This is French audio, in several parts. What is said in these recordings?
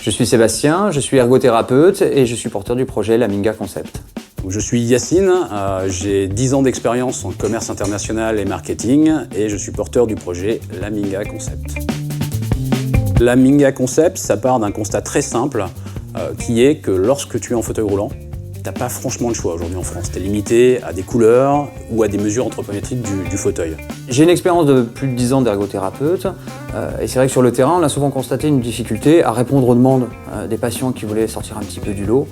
Je suis Sébastien, je suis ergothérapeute et je suis porteur du projet Laminga Concept. Je suis Yacine, j'ai 10 ans d'expérience en commerce international et marketing et je suis porteur du projet Laminga Concept. Laminga Concept, ça part d'un constat très simple qui est que lorsque tu es en fauteuil roulant, t'as pas franchement le choix aujourd'hui en France. T'es limité à des couleurs ou à des mesures anthropométriques du fauteuil. J'ai une expérience de plus de 10 ans d'ergothérapeute et c'est vrai que sur le terrain, on a souvent constaté une difficulté à répondre aux demandes des patients qui voulaient sortir un petit peu du lot.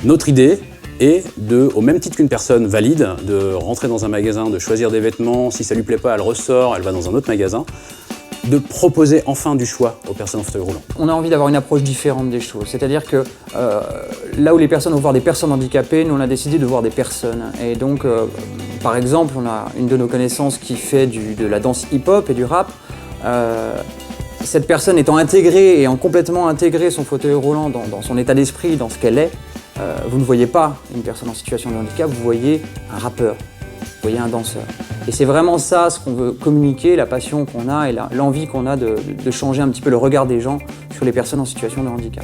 Notre idée est au même titre qu'une personne valide, de rentrer dans un magasin, de choisir des vêtements, si ça lui plaît pas, elle ressort, elle va dans un autre magasin, de proposer enfin du choix aux personnes en fauteuil roulant. On a envie d'avoir une approche différente des choses, c'est-à-dire que là où les personnes vont voir des personnes handicapées, nous on a décidé de voir des personnes. Et donc, par exemple, on a une de nos connaissances qui fait de la danse hip-hop et du rap. Cette personne étant intégrée et en complètement intégré son fauteuil roulant dans son état d'esprit, dans ce qu'elle est, vous ne voyez pas une personne en situation de handicap, vous voyez un rappeur, vous voyez un danseur. Et c'est vraiment ça ce qu'on veut communiquer, la passion qu'on a et l'envie qu'on a de changer un petit peu le regard des gens sur les personnes en situation de handicap.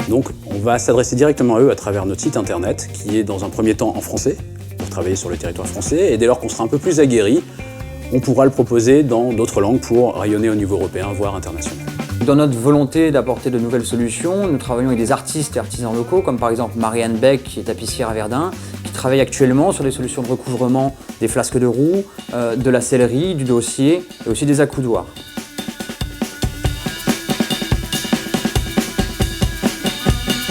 Donc on va s'adresser directement à eux à travers notre site internet qui est dans un premier temps en français, pour travailler sur le territoire français, et dès lors qu'on sera un peu plus aguerri, on pourra le proposer dans d'autres langues pour rayonner au niveau européen, voire international. Dans notre volonté d'apporter de nouvelles solutions, nous travaillons avec des artistes et artisans locaux, comme par exemple Marianne Beck, qui est tapissière à Verdun, qui travaille actuellement sur des solutions de recouvrement des flasques de roue, de la sellerie, du dossier et aussi des accoudoirs.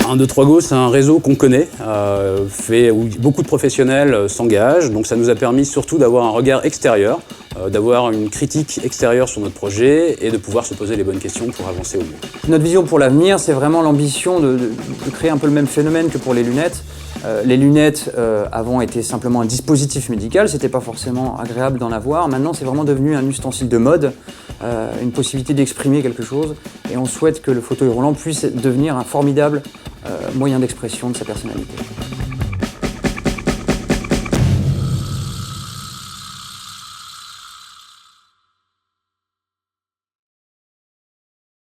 Un 2 3 Go, c'est un réseau qu'on connaît, où beaucoup de professionnels s'engagent, donc ça nous a permis surtout d'avoir un regard extérieur, d'avoir une critique extérieure sur notre projet et de pouvoir se poser les bonnes questions pour avancer au mieux. Notre vision pour l'avenir, c'est vraiment l'ambition de créer un peu le même phénomène que pour les lunettes. Les lunettes avant étaient simplement un dispositif médical, c'était pas forcément agréable d'en avoir. Maintenant, c'est vraiment devenu un ustensile de mode, une possibilité d'exprimer quelque chose. Et on souhaite que le fauteuil roulant puisse devenir un formidable moyen d'expression de sa personnalité.